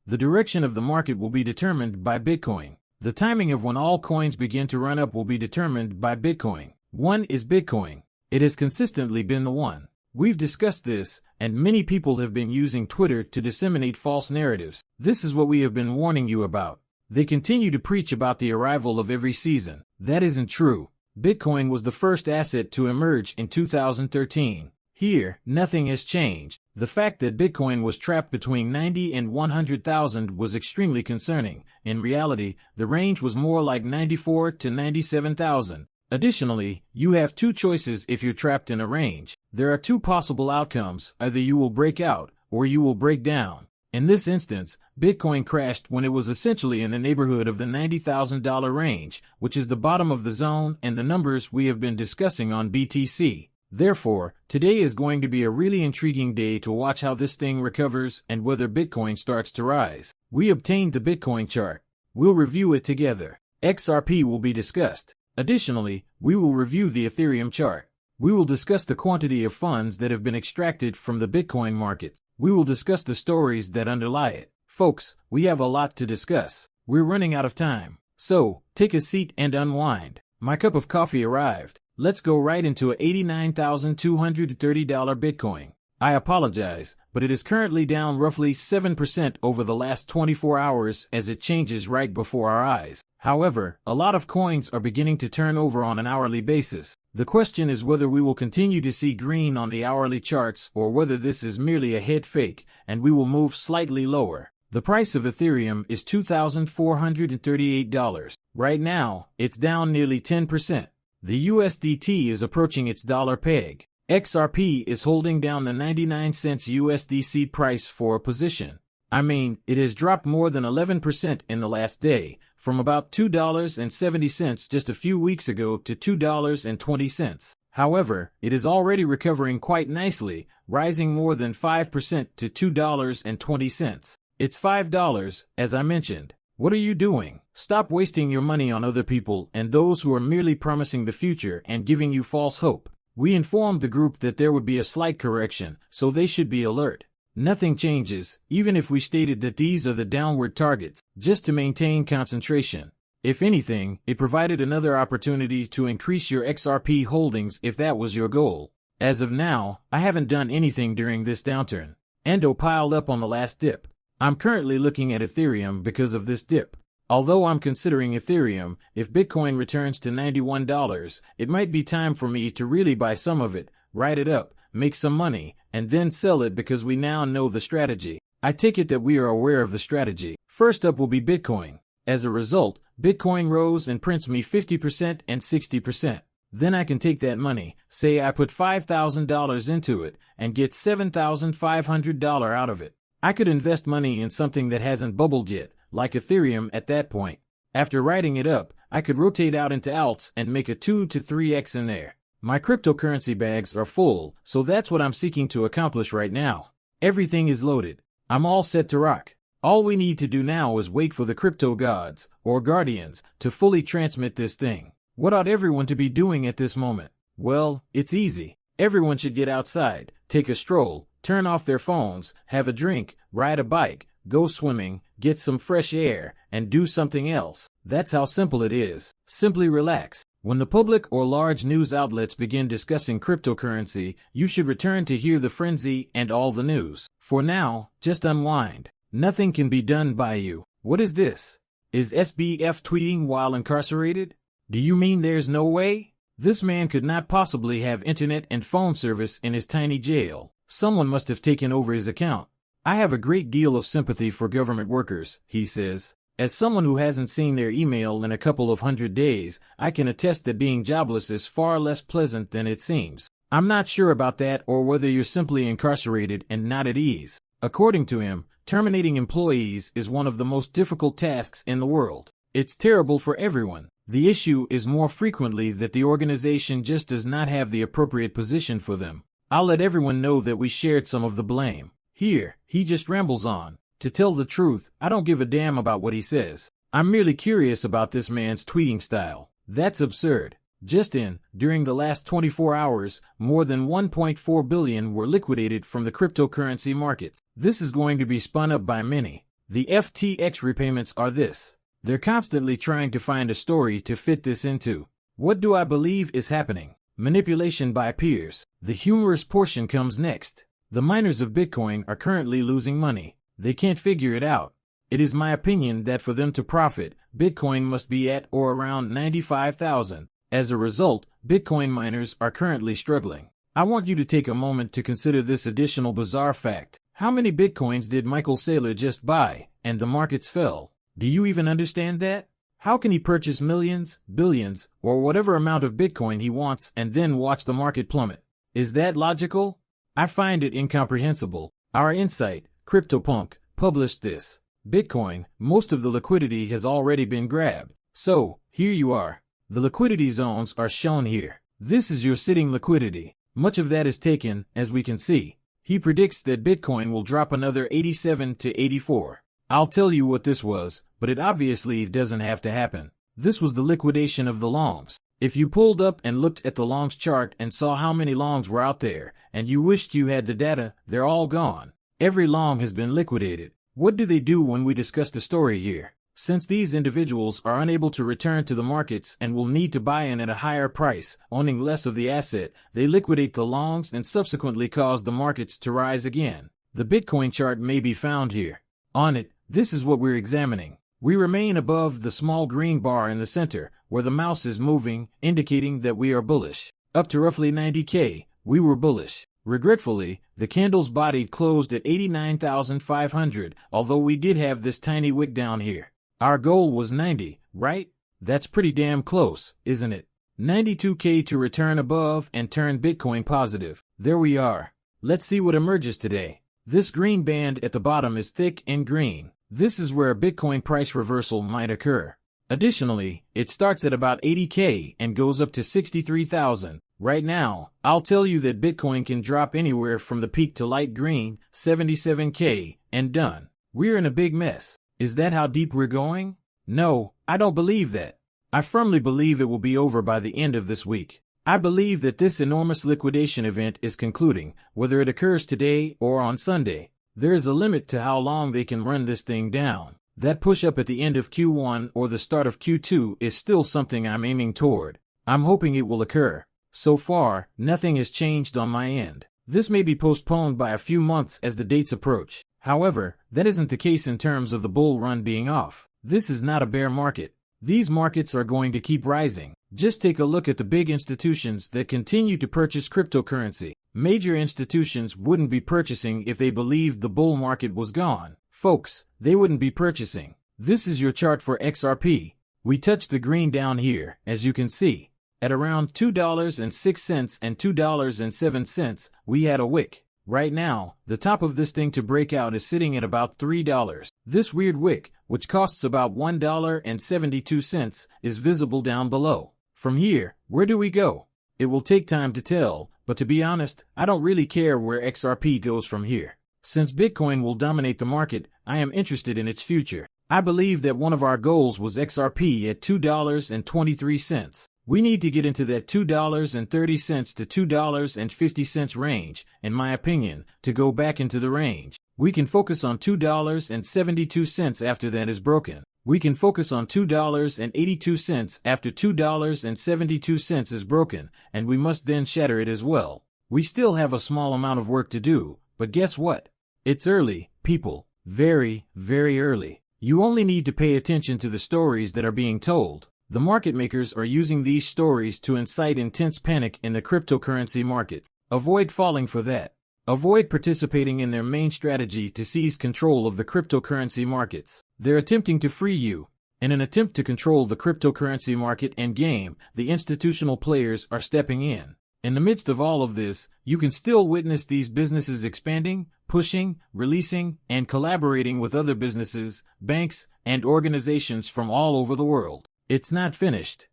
The direction of the market will be determined by Bitcoin. The timing of when all coins begin to run up will be determined by Bitcoin. One is Bitcoin. It has consistently been the one. We've discussed this, and many people have been using Twitter to disseminate false narratives. This is what we have been warning you about. They continue to preach about the arrival of every season. That isn't true. Bitcoin was the first asset to emerge in 2013. Here, nothing has changed. The fact that Bitcoin was trapped between 90 and 100,000 was extremely concerning. In reality, the range was more like 94 to 97,000. Additionally, you have two choices if you're trapped in a range. There are two possible outcomes. Either you will break out, or you will break down. In this instance, Bitcoin crashed when it was essentially in the neighborhood of the $90,000 range, which is the bottom of the zone and the numbers we have been discussing on BTC. Therefore, today is going to be a really intriguing day to watch how this thing recovers and whether Bitcoin starts to rise. We obtained the Bitcoin chart. We'll review it together. XRP will be discussed. Additionally, we will review the Ethereum chart. We will discuss the quantity of funds that have been extracted from the Bitcoin markets. We will discuss the stories that underlie it. Folks, we have a lot to discuss. We're running out of time. So, take a seat and unwind. My cup of coffee arrived. Let's go right into a $89,230 Bitcoin. I apologize, but it is currently down roughly 7% over the last 24 hours as it changes right before our eyes. However, a lot of coins are beginning to turn over on an hourly basis. The question is whether we will continue to see green on the hourly charts or whether this is merely a head fake and we will move slightly lower. The price of Ethereum is $2,438. Right now, it's down nearly 10%. The USDT is approaching its dollar peg. XRP is holding down the 99 cents USDC price for a position. I mean, it has dropped more than 11% in the last day, from about $2.70 just a few weeks ago to $2.20. However, it is already recovering quite nicely, rising more than 5% to $2.20. It's $5, as I mentioned. What are you doing? Stop wasting your money on other people and those who are merely promising the future and giving you false hope. We informed the group that there would be a slight correction, so they should be alert. Nothing changes, even if we stated that these are the downward targets, just to maintain concentration. If anything, it provided another opportunity to increase your XRP holdings if that was your goal. As of now, I haven't done anything during this downturn. Endo piled up on the last dip. I'm currently looking at Ethereum because of this dip. Although I'm considering Ethereum, if Bitcoin returns to $91, it might be time for me to really buy some of it, write it up, make some money, and then sell it because we now know the strategy. I take it that we are aware of the strategy. First up will be Bitcoin. As a result, Bitcoin rose and prints me 50% and 60%. Then I can take that money, say I put $5,000 into it, and get $7,500 out of it. I could invest money in something that hasn't bubbled yet, like Ethereum at that point. After writing it up, I could rotate out into alts and make a 2 to 3x in there. My cryptocurrency bags are full, so that's what I'm seeking to accomplish right now. Everything is loaded. I'm all set to rock. All we need to do now is wait for the crypto gods, or guardians, to fully transmit this thing. What ought everyone to be doing at this moment? Well, it's easy. Everyone should get outside, take a stroll, turn off their phones, have a drink, ride a bike, go swimming, get some fresh air, and do something else. That's how simple it is. Simply relax. When the public or large news outlets begin discussing cryptocurrency, you should return to hear the frenzy and all the news. For now, just unwind. Nothing can be done by you. What is this? Is SBF tweeting while incarcerated? Do you mean there's no way? This man could not possibly have internet and phone service in his tiny jail. Someone must have taken over his account. I have a great deal of sympathy for government workers, he says. As someone who hasn't seen their email in a couple of 100 days, I can attest that being jobless is far less pleasant than it seems. I'm not sure about that or whether you're simply incarcerated and not at ease. According to him, terminating employees is one of the most difficult tasks in the world. It's terrible for everyone. The issue is more frequently that the organization just does not have the appropriate position for them. I'll let everyone know that we shared some of the blame. Here, he just rambles on. To tell the truth, I don't give a damn about what he says. I'm merely curious about this man's tweeting style. That's absurd. During the last 24 hours, more than 1.4 billion were liquidated from the cryptocurrency markets. This is going to be spun up by many. The FTX repayments are this. They're constantly trying to find a story to fit this into. What do I believe is happening? Manipulation by peers. The humorous portion comes next. The miners of Bitcoin are currently losing money. They can't figure it out. It is my opinion that for them to profit, Bitcoin must be at or around 95,000. As a result, Bitcoin miners are currently struggling. I want you to take a moment to consider this additional bizarre fact. How many Bitcoins did Michael Saylor just buy, and the markets fell? Do you even understand that? How can he purchase millions, billions, or whatever amount of Bitcoin he wants and then watch the market plummet? Is that logical? I find it incomprehensible. Our Insight, CryptoPunk, published this. Bitcoin, most of the liquidity has already been grabbed. So, here you are. The liquidity zones are shown here. This is your sitting liquidity. Much of that is taken, as we can see. He predicts that Bitcoin will drop another 87 to 84. I'll tell you what this was, but it obviously doesn't have to happen. This was the liquidation of the longs. If you pulled up and looked at the longs chart and saw how many longs were out there, and you wished you had the data, they're all gone. Every long has been liquidated. What do they do when we discuss the story here? Since these individuals are unable to return to the markets and will need to buy in at a higher price, owning less of the asset, they liquidate the longs and subsequently cause the markets to rise again. The Bitcoin chart may be found here. On it, this is what we're examining. We remain above the small green bar in the center, where the mouse is moving, indicating that we are bullish. Up to roughly 90K, we were bullish. Regretfully, the candle's body closed at 89,500, although we did have this tiny wick down here. Our goal was 90, right? That's pretty damn close, isn't it? 92K to return above and turn Bitcoin positive. There we are. Let's see what emerges today. This green band at the bottom is thick and green. This is where a Bitcoin price reversal might occur. Additionally, it starts at about 80K and goes up to 63,000. Right now, I'll tell you that Bitcoin can drop anywhere from the peak to light green, 77K, and done. We're in a big mess. Is that how deep we're going? No, I don't believe that. I firmly believe it will be over by the end of this week. I believe that this enormous liquidation event is concluding, whether it occurs today or on Sunday. There is a limit to how long they can run this thing down. That push-up at the end of Q1 or the start of Q2 is still something I'm aiming toward. I'm hoping it will occur. So far, nothing has changed on my end. This may be postponed by a few months as the dates approach. However, that isn't the case in terms of the bull run being off. This is not a bear market. These markets are going to keep rising. Just take a look at the big institutions that continue to purchase cryptocurrency. Major institutions wouldn't be purchasing if they believed the bull market was gone. Folks, they wouldn't be purchasing. This is your chart for XRP. We touched the green down here, as you can see. At around $2.06 and $2.07, we had a wick. Right now, the top of this thing to break out is sitting at about $3. This weird wick, which costs about $1.72, is visible down below. From here, where do we go? It will take time to tell, but to be honest, I don't really care where XRP goes from here. Since Bitcoin will dominate the market, I am interested in its future. I believe that one of our goals was XRP at $2.23. We need to get into that $2.30 to $2.50 range, in my opinion, to go back into the range. We can focus on $2.72 after that is broken. We can focus on $2.82 after $2.72 is broken, and we must then shatter it as well. We still have a small amount of work to do, but guess what? It's early, people. Very, very early. You only need to pay attention to the stories that are being told. The market makers are using these stories to incite intense panic in the cryptocurrency markets. Avoid falling for that. Avoid participating in their main strategy to seize control of the cryptocurrency markets. They're attempting to free you. In an attempt to control the cryptocurrency market and game, the institutional players are stepping in. In the midst of all of this, you can still witness these businesses expanding, pushing, releasing, and collaborating with other businesses, banks, and organizations from all over the world. It's not finished.